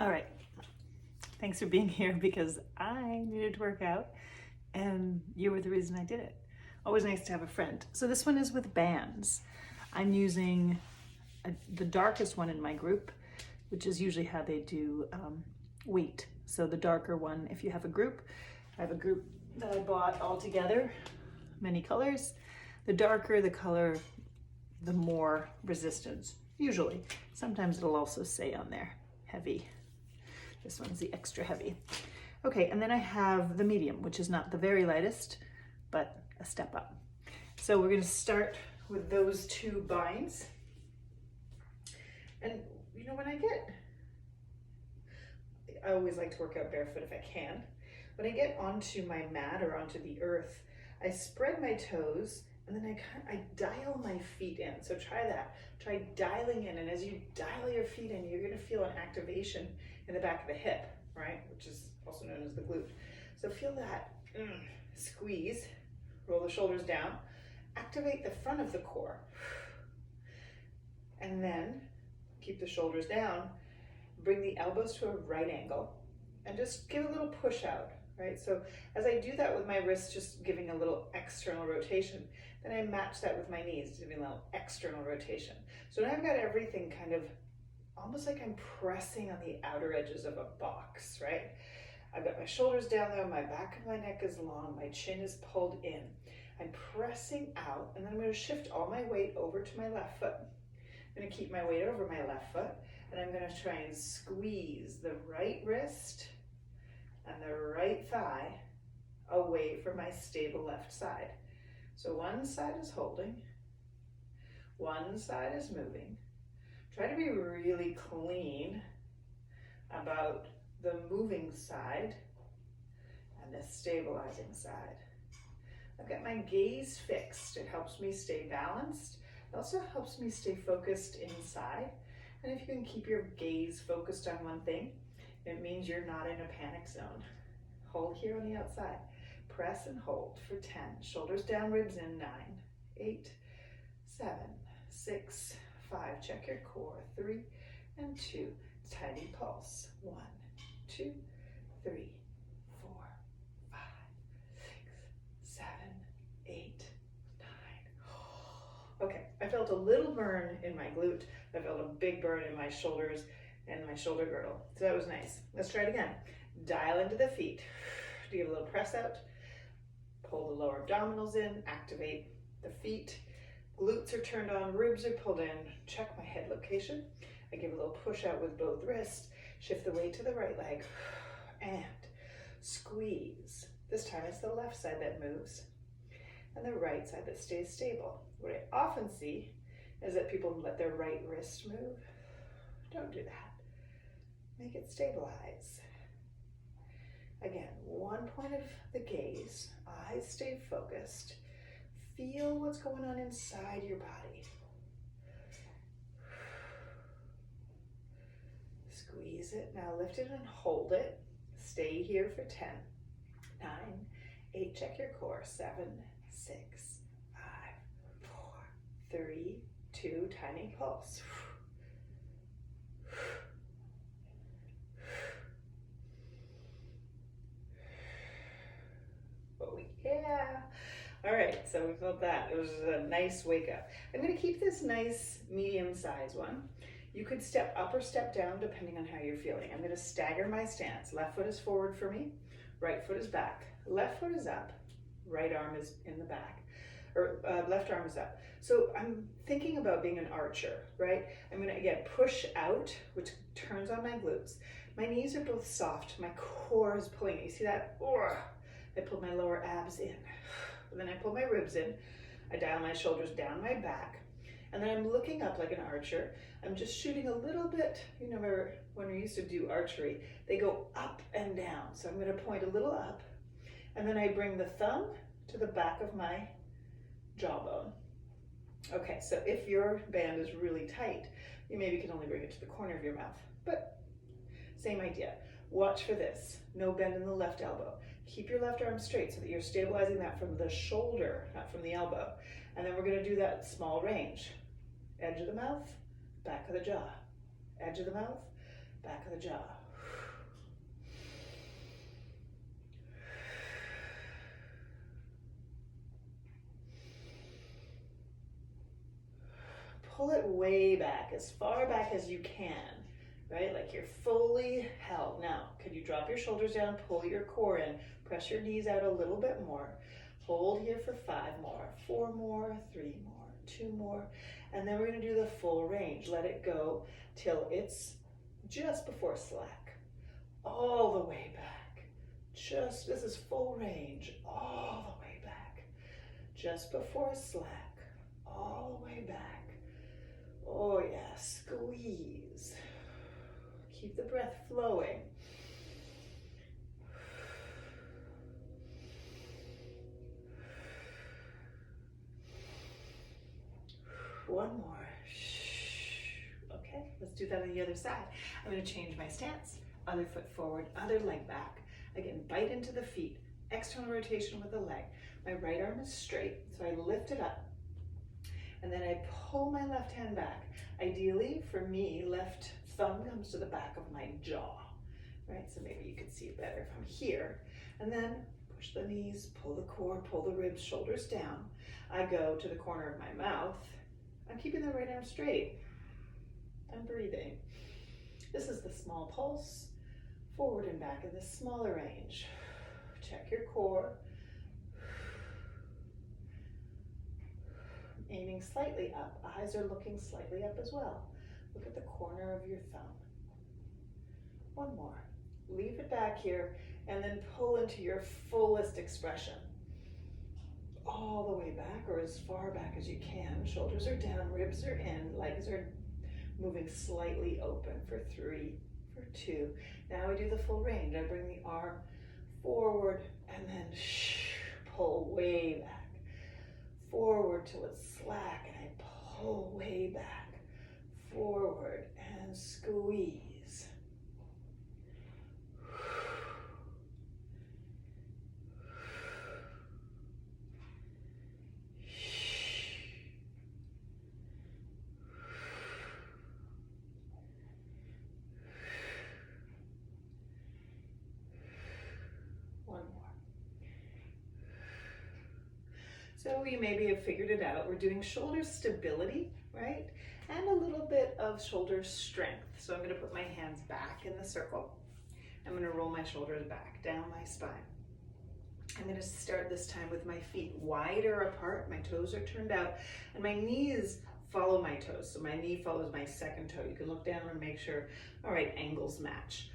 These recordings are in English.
All right. Thanks for being here because I needed to work out and you were the reason I did it. Always nice to have a friend. So this one is with bands. I'm using the darkest one in my group, which is usually how they do weight. So the darker one, if you have a group, I have a group that I bought all together, many colors. The darker the color, the more resistance, usually. Sometimes it'll also say on there, heavy. This one's the extra heavy. Okay, and then I have the medium, which is not the very lightest, but a step up. So we're gonna start with those two binds. And you know, I always like to work out barefoot if I can. When I get onto my mat or onto the earth, I spread my toes and then I dial my feet in. So try that. Try dialing in, and as you dial your feet in, you're gonna feel an activation in the back of the hip, right? Which is also known as the glute. So feel that, squeeze, roll the shoulders down, activate the front of the core, and then keep the shoulders down, bring the elbows to a right angle, and just give a little push out, right? So as I do that with my wrists, just giving a little external rotation, then I match that with my knees, giving a little external rotation. So now I've got everything kind of almost like I'm pressing on the outer edges of a box, right? I've got my shoulders down though, my back of my neck is long, my chin is pulled in. I'm pressing out, and then I'm going to shift all my weight over to my left foot. I'm going to keep my weight over my left foot, and I'm going to try and squeeze the right wrist and the right thigh away from my stable left side. So one side is holding, one side is moving. Try to be really clean about the moving side and the stabilizing side. I've got my gaze fixed. It helps me stay balanced. It also helps me stay focused inside. And if you can keep your gaze focused on one thing, it means you're not in a panic zone. Hold here on the outside. Press and hold for 10. Shoulders down, ribs in. 9, 8, 7, 6, 5. Check your core. 3 and 2. Tiny pulse. 1, 2, 3, 4, 5, 6, 7, 8, 9. Okay, I felt a little burn in my glute. I felt a big burn in my shoulders and my shoulder girdle. So that was nice. Let's try it again. Dial into the feet. Give a little press out. Pull the lower abdominals in. Activate the feet. Glutes are turned on. Ribs are pulled in. Check my head location. I give a little push out with both wrists. Shift the weight to the right leg. And squeeze. This time it's the left side that moves and the right side that stays stable. What I often see is that people let their right wrist move. Don't do that. Make it stabilize. Again, one point of the gaze, eyes stay focused. Feel what's going on inside your body. Squeeze it. Now lift it and hold it. Stay here for 10, 9, 8. Check your core. 7, 6, 5, 4, 3, 2. Tiny pulse. Oh yeah. All right, so we felt that. It was a nice wake up. I'm going to keep this nice medium size one. You could step up or step down depending on how you're feeling. I'm going to stagger my stance. Left foot is forward for me. Right foot is back. Left foot is up. Right arm is in the back. Or left arm is up. So I'm thinking about being an archer, right? I'm going to, again, push out, which turns on my glutes. My knees are both soft. My core is pulling. You see that? I pull my lower abs in. Then I pull my ribs in. I dial my shoulders down my back. And then I'm looking up like an archer. I'm just shooting a little bit. You know, when we used to do archery, they go up and down. So I'm going to point a little up. And then I bring the thumb to the back of my jawbone. Okay, so if your band is really tight, you maybe can only bring it to the corner of your mouth. But same idea. Watch for this. No bend in the left elbow. Keep your left arm straight so that you're stabilizing that from the shoulder, not from the elbow. And then we're going to do that small range. Edge of the mouth, back of the jaw. Edge of the mouth, back of the jaw. pull it way back, as far back as you can, right? Like you're fully held. Now, could you drop your shoulders down, pull your core in, press your knees out a little bit more. Hold here for 5 more, 4 more, 3 more, 2 more, and then we're gonna do the full range. Let it go till it's just before slack, all the way back. This is full range, all the way back. Just before slack, all the way back. Oh yeah, squeeze. Keep the breath flowing. One more. Okay, let's do that on the other side. I'm going to change my stance. Other foot forward, other leg back. Again, bite into the feet. External rotation with the leg. My right arm is straight, so I lift it up. And then I pull my left hand back. Ideally, for me, left thumb comes to the back of my jaw, right? So maybe you can see it better if I'm here. And then push the knees, pull the core, pull the ribs, shoulders down. I go to the corner of my mouth. I'm keeping the right arm straight. I'm breathing. This is the small pulse, forward and back in the smaller range. Check your core. Aiming slightly up. Eyes are looking slightly up as well. Look at the corner of your thumb. One more. Leave it back here and then pull into your fullest expression. All the way back or as far back as you can. Shoulders are down, ribs are in, legs are moving slightly open for 3, for 2. Now we do the full range. I bring the arm forward and then pull way back. Forward till it's slack and I pull way back. Forward and squeeze. One more. So you maybe have figured it out. We're doing shoulder stability, right? And a little bit of shoulder strength. So I'm going to put my hands back in the circle. I'm going to roll my shoulders back, down my spine. I'm going to start this time with my feet wider apart. My toes are turned out and my knees follow my toes. So my knee follows my second toe. You can look down and make sure, all right, angles match.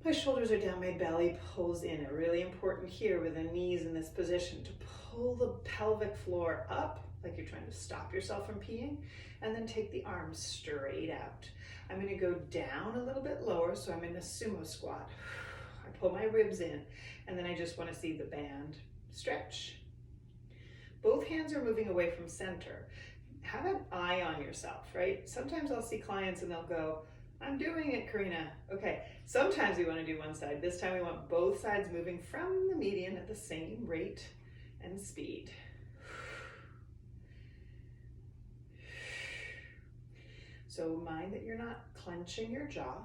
My shoulders are down, my belly pulls in. Really important here with the knees in this position to pull the pelvic floor up, like you're trying to stop yourself from peeing, and then take the arms straight out. I'm gonna go down a little bit lower, so I'm in a sumo squat. I pull my ribs in, and then I just wanna see the band stretch. Both hands are moving away from center. Have an eye on yourself, right? Sometimes I'll see clients and they'll go, I'm doing it, Karina. Okay, sometimes we want to do one side. This time we want both sides moving from the median at the same rate and speed. So mind that you're not clenching your jaw.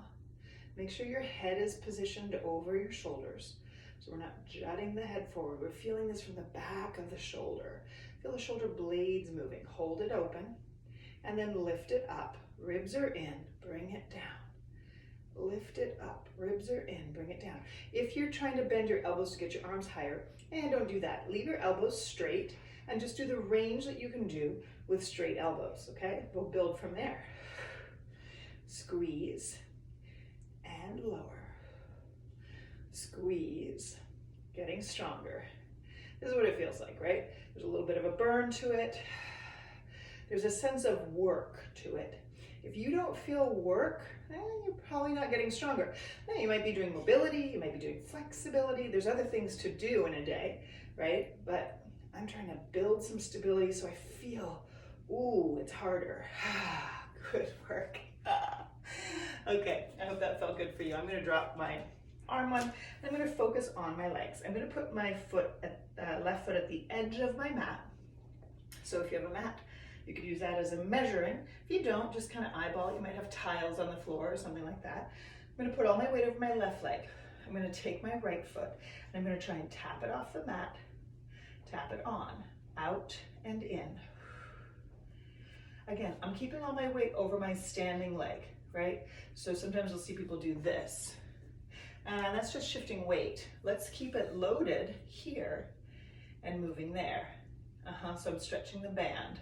Make sure your head is positioned over your shoulders. So we're not jutting the head forward. We're feeling this from the back of the shoulder. Feel the shoulder blades moving. Hold it open and then lift it up. Ribs are in, bring it down. Lift it up, ribs are in, bring it down. If you're trying to bend your elbows to get your arms higher, and don't do that. Leave your elbows straight and just do the range that you can do with straight elbows, okay? We'll build from there. Squeeze and lower. Squeeze, getting stronger. This is what it feels like, right? There's a little bit of a burn to it. There's a sense of work to it. If you don't feel work, you're probably not getting stronger. Now, you might be doing mobility, you might be doing flexibility. There's other things to do in a day, right? But I'm trying to build some stability so I feel, ooh, it's harder. Good work. Okay, I hope that felt good for you. I'm going to drop my arm one. I'm going to focus on my legs. I'm going to put my left foot at the edge of my mat. So if you have a mat, you could use that as a measuring. If you don't, just kind of eyeball. You might have tiles on the floor or something like that. I'm going to put all my weight over my left leg. I'm going to take my right foot and I'm going to try and tap it off the mat, tap it on, out and in. Again, I'm keeping all my weight over my standing leg, right? So sometimes you'll see people do this. And that's just shifting weight. Let's keep it loaded here and moving there. So I'm stretching the band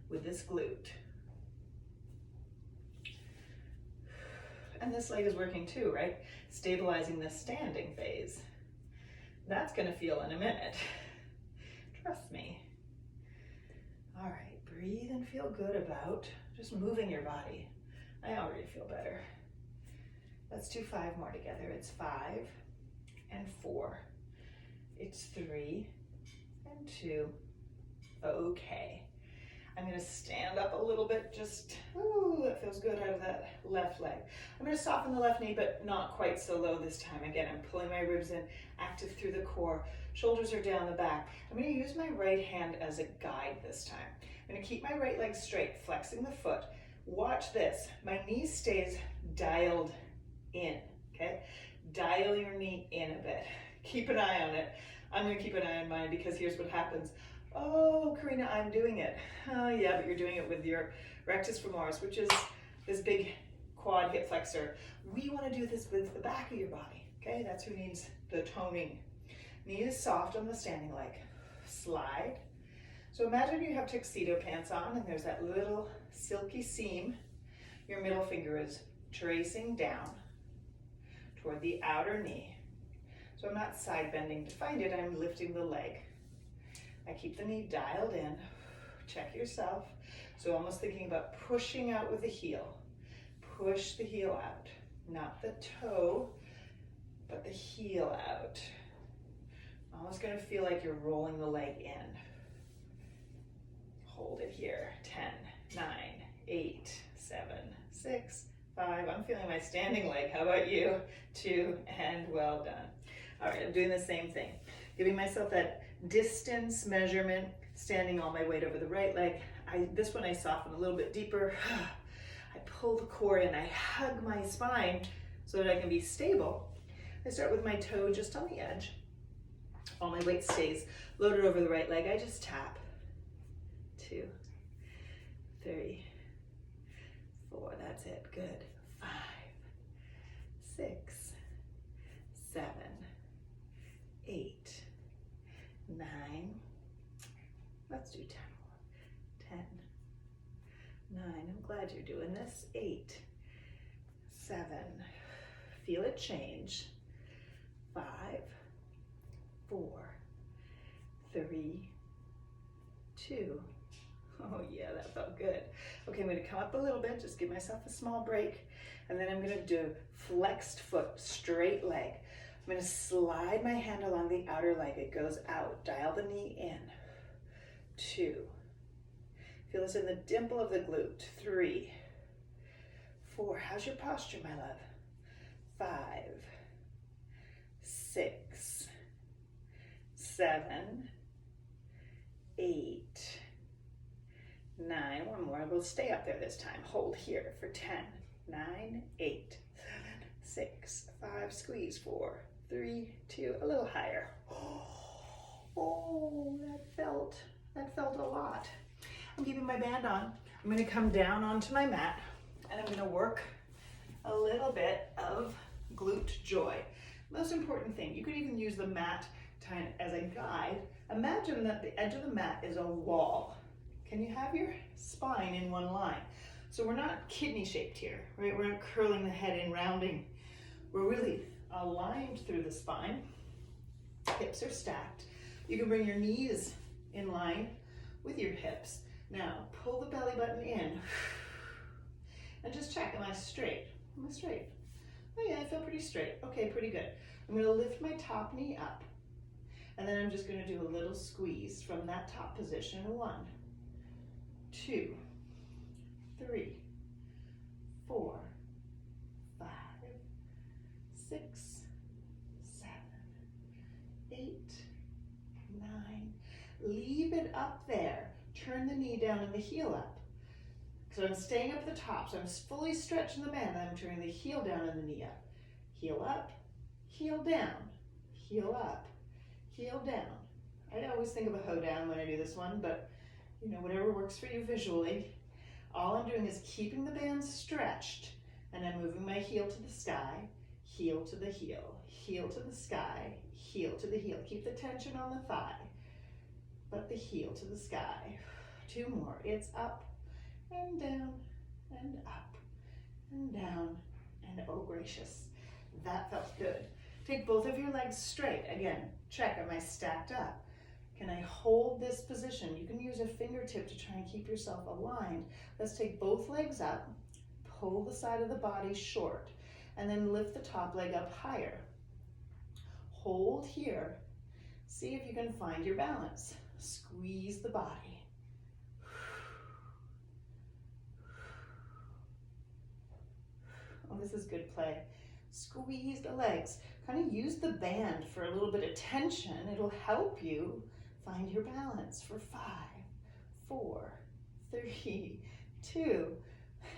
with this glute. And this leg is working too, right? Stabilizing the standing phase. That's gonna feel in a minute. Trust me. All right, breathe and feel good about just moving your body. I already feel better. Let's do 5 more together. It's 5 and 4. It's 3 and 2. Okay. I'm gonna stand up a little bit, just, ooh, that feels good out of that left leg. I'm gonna soften the left knee, but not quite so low this time. Again, I'm pulling my ribs in, active through the core. Shoulders are down the back. I'm gonna use my right hand as a guide this time. I'm gonna keep my right leg straight, flexing the foot. Watch this, my knee stays dialed in, okay? Dial your knee in a bit. Keep an eye on it. I'm gonna keep an eye on mine because here's what happens. Oh, Karina, I'm doing it. Oh, yeah, but you're doing it with your rectus femoris, which is this big quad hip flexor. We want to do this with the back of your body, okay? That's who needs the toning. Knee is soft on the standing leg. Slide. So imagine you have tuxedo pants on and there's that little silky seam. Your middle finger is tracing down toward the outer knee. So I'm not side bending to find it, I'm lifting the leg. I keep the knee dialed in. Check yourself. So almost thinking about pushing out with the heel. Push the heel out. Not the toe, but the heel out. Almost gonna feel like you're rolling the leg in. Hold it here. 10, 9, 8, 7, 6, 5. I'm feeling my standing leg. How about you? 2, and well done. All right, I'm doing the same thing. Giving myself that distance measurement, standing all my weight over the right leg. This one I soften a little bit deeper. I pull the core in, I hug my spine so that I can be stable. I start with my toe just on the edge. All my weight stays loaded over the right leg. I just tap. 2, 3, 4, that's it, good. 5, 6, 7, 8, 9, let's do 10 more. 10, 9, I'm glad you're doing this. 8, 7, feel it change. 5, 4, 3, 2. Oh yeah, that felt good. Okay, I'm gonna come up a little bit, just give myself a small break, and then I'm gonna do flexed foot, straight leg. I'm gonna slide my hand along the outer leg. It goes out. Dial the knee in. 2. Feel this in the dimple of the glute. 3, 4. How's your posture, my love? 5, 6, 7, 8, 9. One more. We'll stay up there this time. Hold here for 10, 9, 8, 7, 6, 5. Squeeze. 4, 3, 2. A little higher. Oh, that felt a lot. I'm keeping my band on. I'm going to come down onto my mat and I'm going to work a little bit of glute joy. Most important thing, you could even use the mat as a guide. Imagine that the edge of the mat is a wall. Can you have your spine in one line? So we're not kidney shaped here, right? We're not curling the head in, rounding. We're really aligned through the spine. Hips are stacked. You can bring your knees in line with your hips. Now, pull the belly button in and just check, am I straight? Am I straight? Oh yeah, I feel pretty straight. Okay, pretty good. I'm gonna lift my top knee up and then I'm just gonna do a little squeeze from that top position. 1, 2, 3, 4, 5, 6, 7, 8, 9. Leave it up there. Turn the knee down and the heel up. So I'm staying up at the top. So I'm fully stretching the band. I'm turning the heel down and the knee up. Heel up, heel down, heel up, heel down. I always think of a hoe down when I do this one, but you know, whatever works for you visually. All I'm doing is keeping the band stretched, and I'm moving my heel to the sky, heel to the heel, heel to the sky, heel to the heel. Keep the tension on the thigh, but the heel to the sky. 2 more. It's up and down and up and down, and oh gracious, that felt good. Take both of your legs straight. Again, check, am I stacked up? Can I hold this position? You can use a fingertip to try and keep yourself aligned. Let's take both legs up, pull the side of the body short, and then lift the top leg up higher. Hold here. See if you can find your balance. Squeeze the body. Oh, this is good play. Squeeze the legs. Kind of use the band for a little bit of tension. It'll help you find your balance for 5, 4, 3, 2,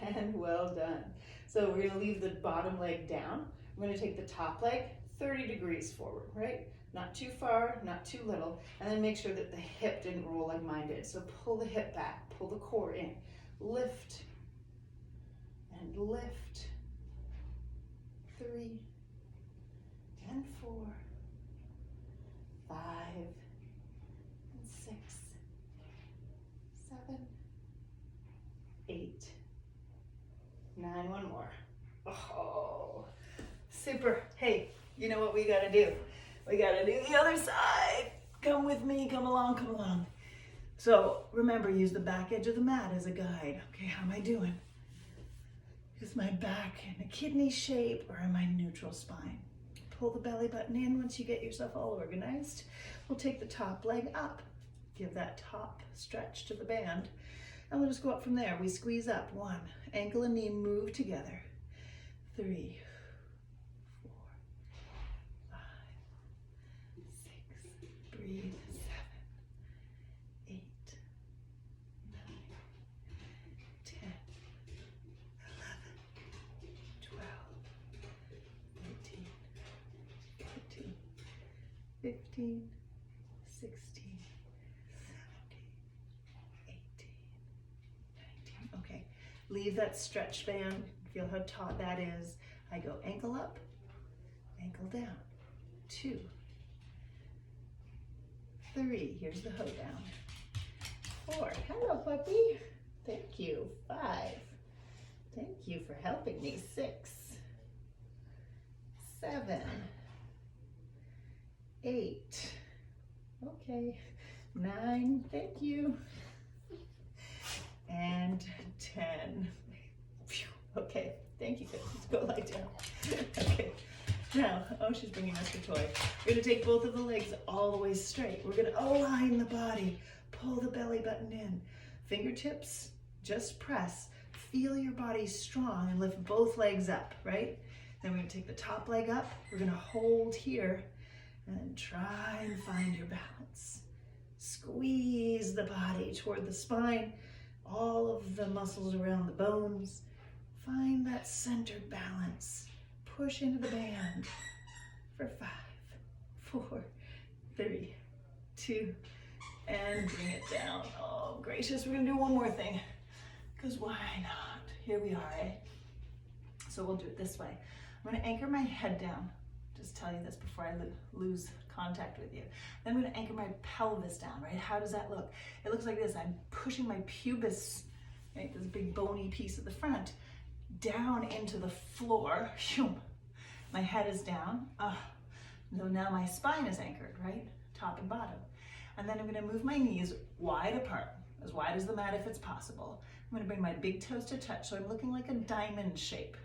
and well done. So we're gonna leave the bottom leg down. I'm gonna take the top leg 30 degrees forward, right? Not too far, not too little, and then make sure that the hip didn't roll like mine did. So pull the hip back, pull the core in, lift, and lift. 3, and 4, 5, and 6, 7, 8, 9, 1 more. Oh, super. Hey, you know what we gotta do? We gotta do the other side. Come with me, come along, come along. So remember, use the back edge of the mat as a guide. Okay, how am I doing? Is my back in a kidney shape or am I neutral spine? Pull the belly button in once you get yourself all organized. We'll take the top leg up. Give that top stretch to the band. And we'll just go up from there. We squeeze up. 1, ankle and knee move together. 3, 4, 5, 6, breathe. 7, 8, 9, 10, 12, 13, 14, 15, 16, 17, 18, 19. Okay, leave that stretch band. Feel how taut that is. I go ankle up, ankle down. 2, 3, here's the hoe down. 4, hello puppy. Thank you. 5, thank you for helping me. 6, 7, 8, okay, 9, thank you, and 10. Phew. Okay, thank you. Let's go lie down. Okay, now, oh, she's bringing us her toy. We're gonna take both of the legs all the way straight. We're gonna align the body, pull the belly button in. Fingertips, just press. Feel your body strong and lift both legs up, right? Then we're gonna take the top leg up. We're gonna hold here and try and find your balance. Squeeze the body toward the spine, all of the muscles around the bones. Find that centered balance. Push into the band for 5, 4, 3, 2, and bring it down. Oh, gracious, we're gonna do one more thing, because why not? Here we are, eh? So we'll do it this way. I'm gonna anchor my head down. Just tell you this before I lose contact with you. Then I'm gonna anchor my pelvis down, right? How does that look? It looks like this. I'm pushing my pubis, right, this big bony piece at the front, down into the floor. My head is down. So now my spine is anchored, right? Top and bottom. And then I'm gonna move my knees wide apart, as wide as the mat if it's possible. I'm gonna bring my big toes to touch, so I'm looking like a diamond shape.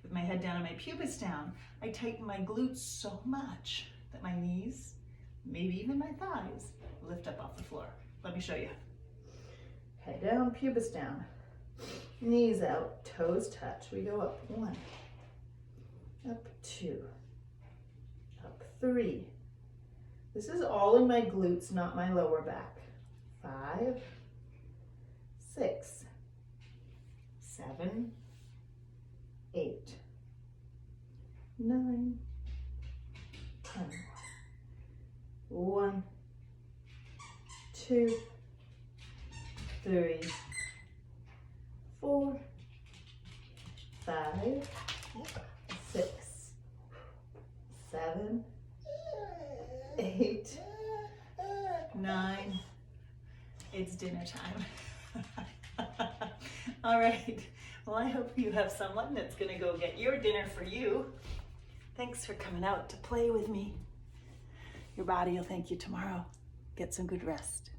With my head down and my pubis down, I tighten my glutes so much that my knees, maybe even my thighs, lift up off the floor. Let me show you. Head down, pubis down. Knees out, toes touch. We go up 1, up 2, up 3. This is all in my glutes, not my lower back. 5, 6, 7, 8, 9, 10. 1, 2, 3, 4, 5, 6, 7, 8, 9. It's dinner time. All right. Well, I hope you have someone that's going to go get your dinner for you. Thanks for coming out to play with me. Your body will thank you tomorrow. Get some good rest.